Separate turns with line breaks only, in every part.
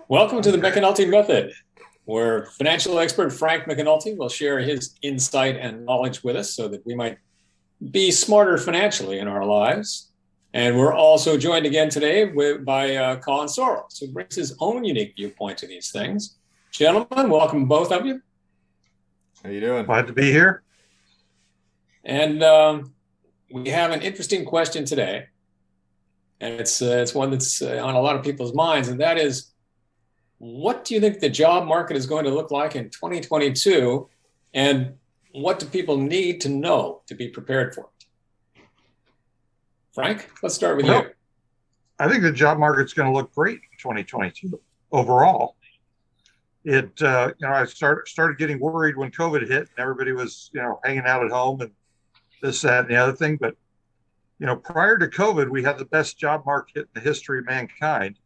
Welcome to the McAnulty Method, where financial expert Frank McAnulty will share his insight and knowledge with us so that we might be smarter financially in our lives. And we're also joined again today by Colin Sorrells, who brings his own unique viewpoint to these things. Gentlemen, welcome both of you.
How you doing?
Glad to be here.
And we have an interesting question today, and it's one that's on a lot of people's minds, and that is, what do you think the job market is going to look like in 2022, and what do people need to know to be prepared for it? Frank, let's start with you.
I think the job market's going to look great in 2022 overall. I started getting worried when COVID hit and everybody was, hanging out at home and this, that, and the other thing. But, prior to COVID, we had the best job market in the history of mankind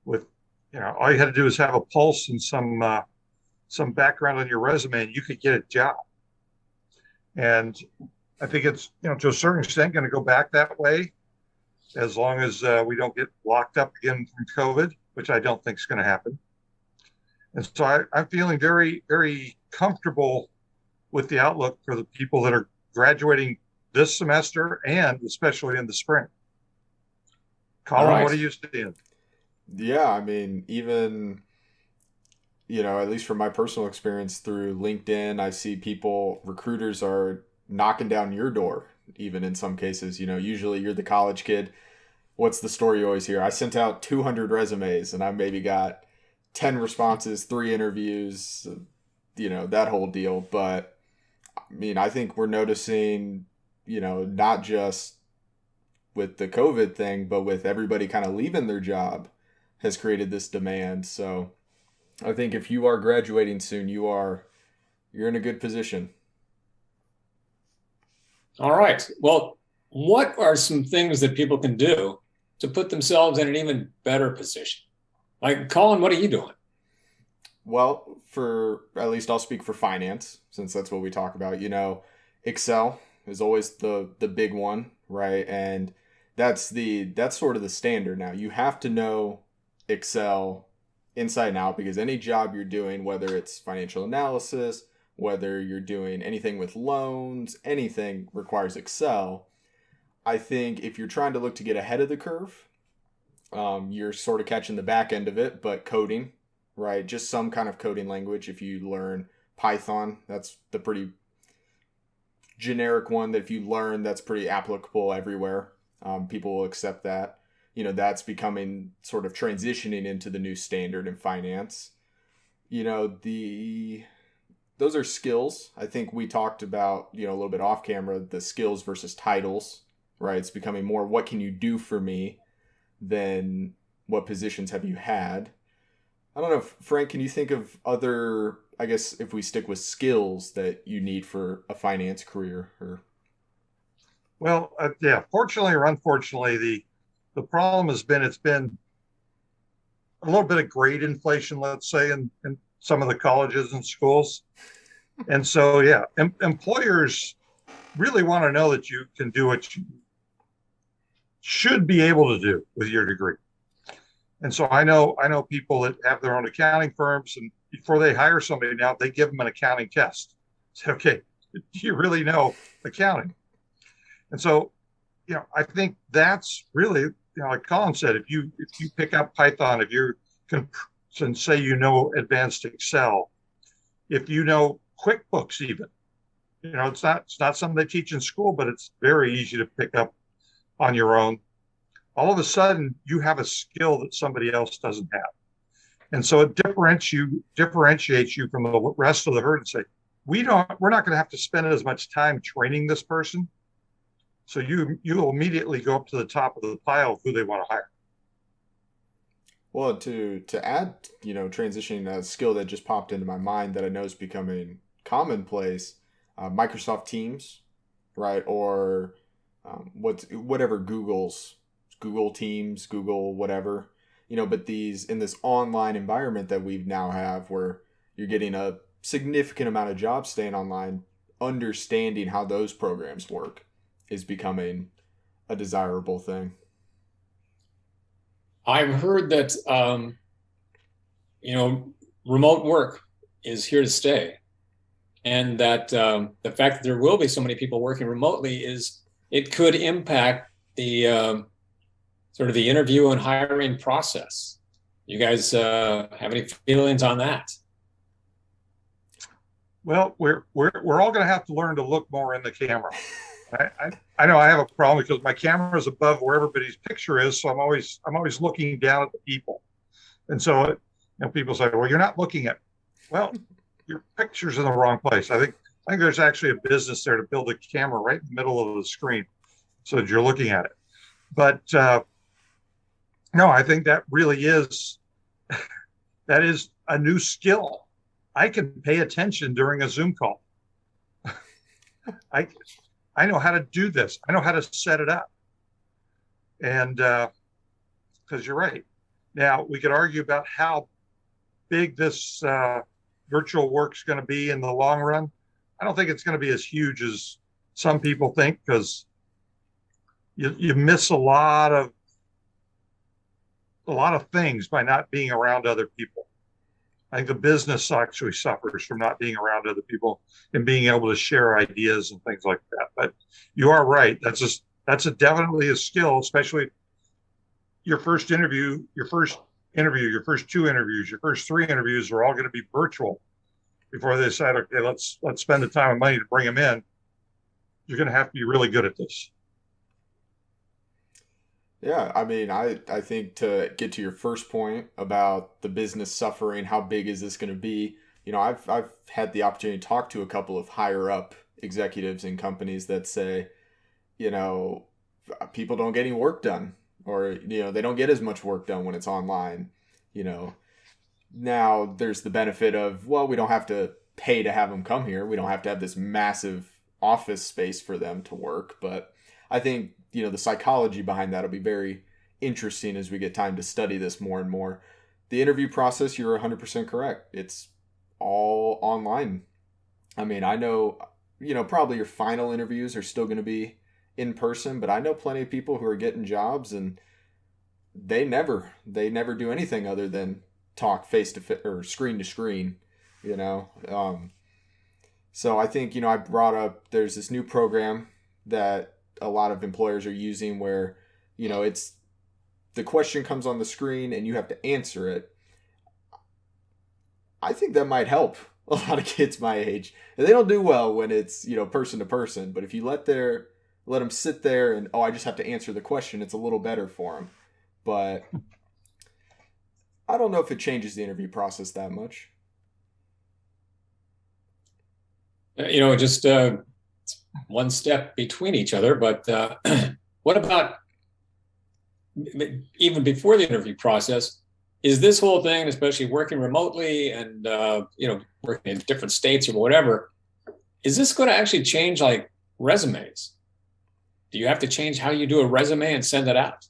with, all you had to do is have a pulse and some background on your resume and you could get a job. And I think it's, to a certain extent going to go back that way as long as we don't get locked up again from COVID, which I don't think is going to happen. And so I'm feeling very, very comfortable with the outlook for the people that are graduating this semester and especially in the spring. Colin,
Right.
what are you seeing?
Yeah, I mean, even, at least from my personal experience through LinkedIn, I see recruiters are knocking down your door, even in some cases. Usually you're the college kid. What's the story you always hear? I sent out 200 resumes and I maybe got 10 responses, 3 interviews, that whole deal. But I mean, I think we're noticing, not just with the COVID thing, but with everybody kind of leaving their job has created this demand. So I think if you are graduating soon, you're in a good position.
All right. Well, what are some things that people can do to put themselves in an even better position? Like, Colin, what are you doing?
Well, for at least I'll speak for finance, since that's what we talk about. Excel is always the big one, right? And that's sort of the standard now. You have to know Excel inside and out because any job you're doing, whether it's financial analysis, whether you're doing anything with loans, anything requires Excel. I think if you're trying to look to get ahead of the curve, you're sort of catching the back end of it, but coding, right? Just some kind of coding language. If you learn Python, that's the pretty generic one that if you learn, that's pretty applicable everywhere. People will accept that. That's becoming sort of transitioning into the new standard in finance. Those are skills. I think we talked about, a little bit off camera, the skills versus titles, right? It's becoming more, what can you do for me than what positions have you had? I don't know, Frank, can you think of other, I guess, if we stick with skills that you need for a finance career?
Well, yeah, fortunately or unfortunately, the problem has been it's been a little bit of grade inflation, let's say, in some of the colleges and schools. And so, yeah, employers really want to know that you can do what you should be able to do with your degree. And so I know people that have their own accounting firms, and before they hire somebody now, they give them an accounting test. Say, okay, do you really know accounting? And so, I think that's really, like Colin said, if you pick up Python, if you can and say advanced Excel, if you know QuickBooks even, it's not something they teach in school, but it's very easy to pick up on your own. All of a sudden, you have a skill that somebody else doesn't have. And so it differentiates you from the rest of the herd and say, we're not going to have to spend as much time training this person. So you'll immediately go up to the top of the pile of who they want to hire.
Well, to add, transitioning a skill that just popped into my mind that I know is becoming commonplace, Microsoft Teams, right? Or whatever Google Teams, Google whatever, but in this online environment that we now have where you're getting a significant amount of jobs staying online, understanding how those programs work is becoming a desirable thing.
I've heard that remote work is here to stay, and that the fact that there will be so many people working remotely is it could impact the sort of the interview and hiring process. You guys have any feelings on that?
Well, we're all going to have to learn to look more in the camera. I know I have a problem because my camera is above where everybody's picture is, so I'm always looking down at the people, and so people say, "Well, you're not looking at." Well, your picture's in the wrong place. I think there's actually a business there to build a camera right in the middle of the screen, so that you're looking at it. But no, I think that really is that is a new skill. I can pay attention during a Zoom call. I know how to do this. I know how to set it up. And because you're right. Now, we could argue about how big this virtual work's going to be in the long run. I don't think it's going to be as huge as some people think, because you miss a lot of things by not being around other people. I think the business actually suffers from not being around other people and being able to share ideas and things like that. But you are right. That's definitely a skill, especially your first interview, your first two interviews, your first three interviews are all going to be virtual before they decide, okay, let's spend the time and money to bring them in. You're going to have to be really good at this.
Yeah, I mean, I think to get to your first point about the business suffering, how big is this going to be? I've had the opportunity to talk to a couple of higher up executives in companies that say, people don't get any work done, or they don't get as much work done when it's online. Now there's the benefit of, well, we don't have to pay to have them come here. We don't have to have this massive office space for them to work, but I think the psychology behind that will be very interesting as we get time to study this more and more. The interview process, you're 100% correct. It's all online. I mean, I know, probably your final interviews are still going to be in person, but I know plenty of people who are getting jobs and they never do anything other than talk face to face or screen to screen, So I think, I brought up, there's this new program that a lot of employers are using where, it's the question comes on the screen and you have to answer it. I think that might help a lot of kids my age. And they don't do well when it's, person to person. But if you let them sit there and, I just have to answer the question, it's a little better for them. But I don't know if it changes the interview process that much.
Just one step between each other. But what about even before the interview process? Is this whole thing, especially working remotely and working in different states or whatever, is this going to actually change like resumes? Do you have to change how you do a resume and send it out?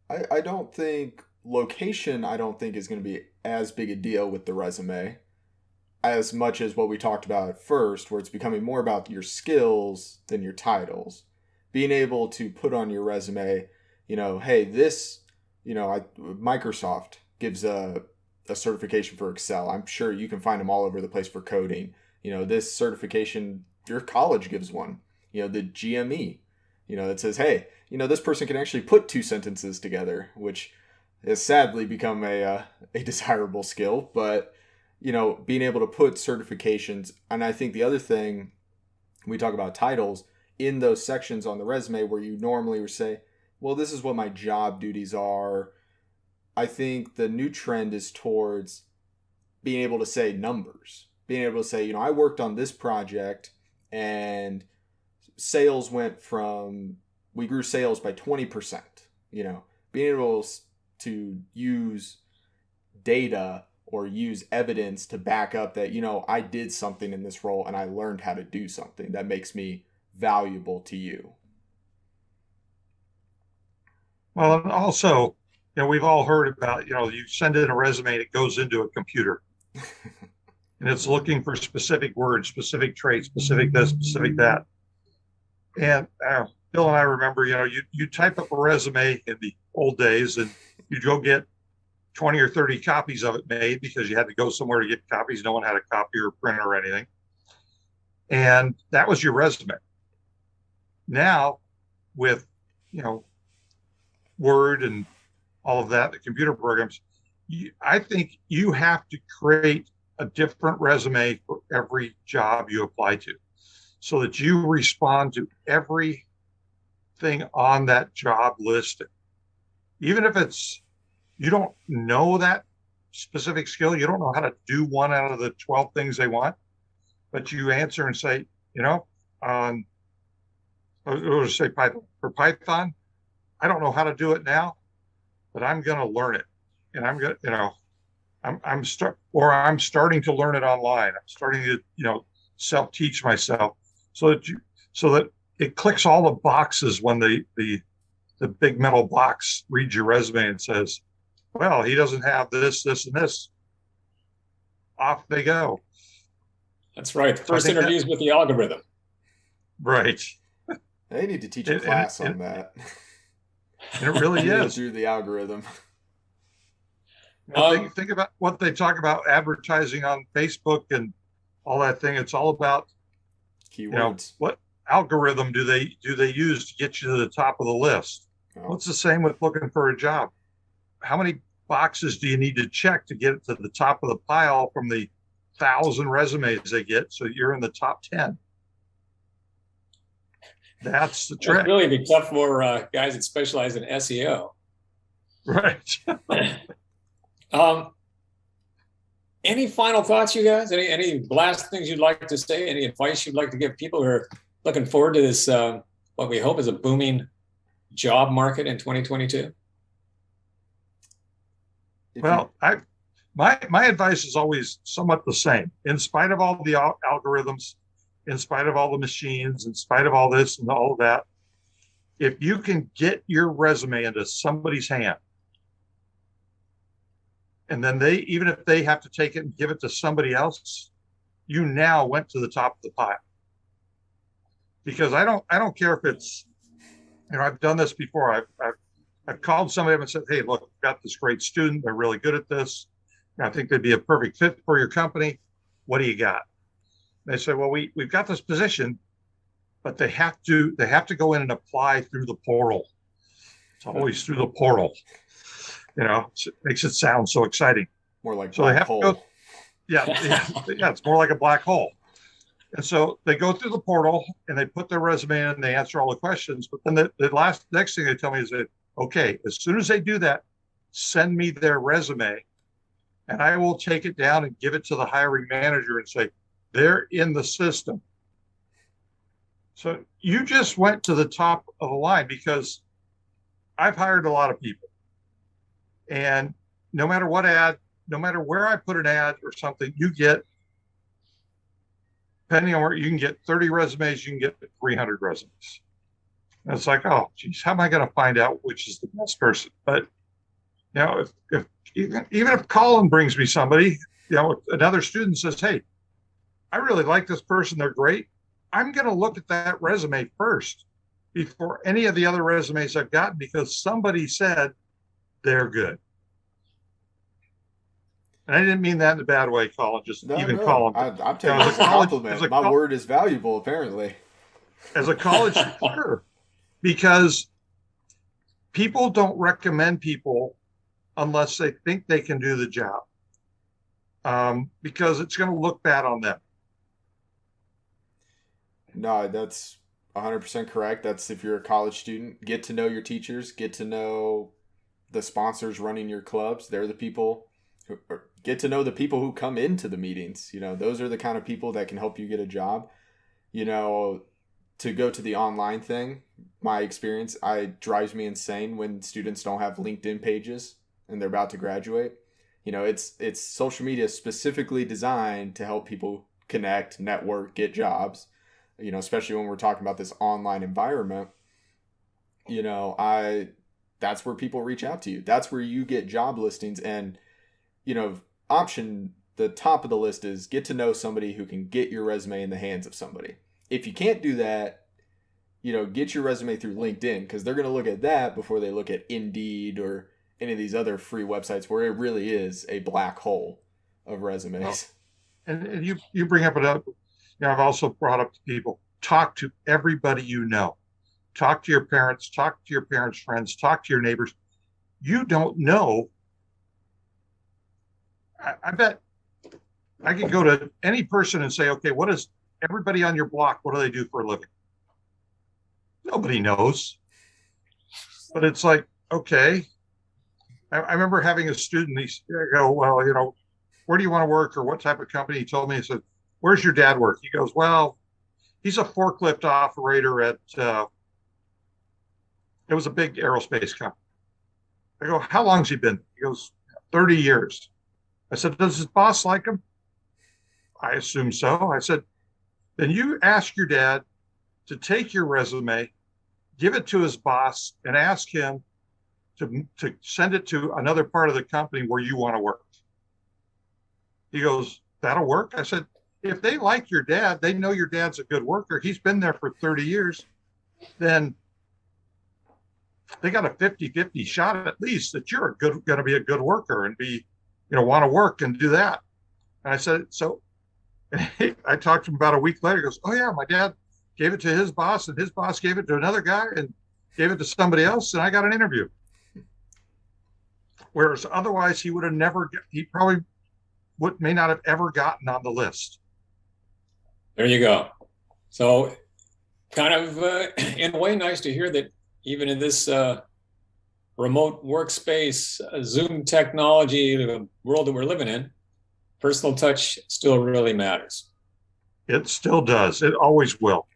I don't think location, is going to be as big a deal with the resume as much as what we talked about at first, where it's becoming more about your skills than your titles. Being able to put on your resume, hey, this, Microsoft gives a certification for Excel. I'm sure you can find them all over the place for coding. This certification, your college gives one. The GME, that says, hey, this person can actually put two sentences together, which has sadly become a desirable skill. But being able to put certifications. And I think the other thing, we talk about titles, in those sections on the resume where you normally would say, well, this is what my job duties are. I think the new trend is towards being able to say numbers, being able to say, I worked on this project and sales we grew sales by 20%, being able to use data or use evidence to back up that, I did something in this role and I learned how to do something that makes me valuable to you.
Well, and also, we've all heard about, you send in a resume and it goes into a computer and it's looking for specific words, specific traits, specific this, specific that. And Bill and I remember, you type up a resume in the old days and you'd go get 20 or 30 copies of it made because you had to go somewhere to get copies. No one had a copier or printer or anything. And that was your resume. Now, with, you know, Word and all of that, the computer programs, I think you have to create a different resume for every job you apply to so that you respond to everything on that job listing. Even if it's, you don't know that specific skill, you don't know how to do one out of the 12 things they want, but you answer and say, you know, I'll just say Python. For Python, I don't know how to do it now, but I'm going to learn it. And I'm going to, you know, I'm starting to learn it online. I'm starting to, you know, self-teach myself so that it clicks all the boxes when the big metal box reads your resume and says, well, he doesn't have this, this, and this. Off they go.
That's right. First interviews with the algorithm.
Right.
They need to teach a class on that.
It really is.
Through the algorithm.
Think about what they talk about advertising on Facebook and all that thing. It's all about
keywords.
You know, what algorithm do they use to get you to the top of the list?
Oh.
Well, it's the same with looking for a job. How many boxes do you need to check to get to the top of the pile from the 1,000 resumes they get so you're in the top 10? That's the trick.
It's really be tough for guys that specialize in SEO.
Right.
Any final thoughts, you guys? Any last things you'd like to say? Any advice you'd like to give people who are looking forward to this, what we hope is a booming job market in 2022?
Well, my advice is always somewhat the same. In spite of all the algorithms, in spite of all the machines, in spite of all this and all of that, if you can get your resume into somebody's hand, and then even if they have to take it and give it to somebody else, you now went to the top of the pile. Because I don't care if it's, you know, I've done this before. I've called somebody up and said, hey, look, I've got this great student. They're really good at this. I think they'd be a perfect fit for your company. What do you got? They say, well, we've got this position, but they have to go in and apply through the portal. It's always through the portal. You know, it makes it sound so exciting.
More like
so
black
they have
hole.
to go, yeah, it's more like a black hole. And so they go through the portal and they put their resume in and they answer all the questions. But then the next thing they tell me is that, okay, as soon as they do that, send me their resume and I will take it down and give it to the hiring manager and say, they're in the system. So you just went to the top of the line because I've hired a lot of people. And no matter what ad, no matter where I put an ad or something, you get, depending on where you can get 30 resumes, you can get 300 resumes. And it's like, oh, geez, how am I going to find out which is the best person? But, you know, if even if Colin brings me somebody, you know, if another student says, hey, I really like this person, they're great, I'm going to look at that resume first before any of the other resumes I've gotten because somebody said they're good. And I didn't mean that in a bad way, Colin. Colin.
I'm taking it as a compliment. My word is valuable, apparently.
As a college, sure. Because people don't recommend people unless they think they can do the job. Because it's going to look bad on them.
No, that's 100% correct. That's if you're a college student, get to know your teachers, get to know the sponsors running your clubs. They're the people get to know the people who come into the meetings. You know, those are the kind of people that can help you get a job. You know, to go to the online thing, my experience, it drives me insane when students don't have LinkedIn pages and they're about to graduate. You know, it's social media specifically designed to help people connect, network, get jobs. You know, especially when we're talking about this online environment. You know, that's where people reach out to you. That's where you get job listings. And, you know, the top of the list is get to know somebody who can get your resume in the hands of somebody. If you can't do that, you know, get your resume through LinkedIn because they're going to look at that before they look at Indeed or any of these other free websites where it really is a black hole of resumes.
Well, and you bring up another, I've also brought up to people, talk to everybody you know. Talk to your parents, talk to your parents' friends, talk to your neighbors. You don't know. I bet I could go to any person and say, okay, what is everybody on your block? What do they do for a living? Nobody knows. But it's like, okay. I remember having a student, I go, well, where do you want to work or what type of company? He told me, he said, where's your dad work? He goes, well, he's a forklift operator at, it was a big aerospace company. I go, how long's he been? He goes, 30 years. I said, does his boss like him? I assume so. I said, then you ask your dad to take your resume, give it to his boss, and ask him to send it to another part of the company where you want to work. He goes, that'll work? I said, if they like your dad, they know your dad's a good worker, he's been there for 30 years, then they got a 50-50 shot at least that you're going to be a good worker and be, want to work and do that. And I said, so I talked to him about a week later. He goes, oh yeah, my dad gave it to his boss and his boss gave it to another guy and gave it to somebody else. And I got an interview. Whereas otherwise he would have never, he probably may not have ever gotten on the list.
There you go. So kind of in a way, nice to hear that even in this remote workspace, Zoom technology, the world that we're living in, personal touch still really matters.
It still does. It always will.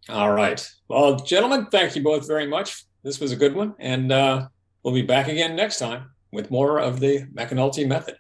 All right. Well, gentlemen, thank you both very much. This was a good one. And we'll be back again next time with more of the McAnulty Method.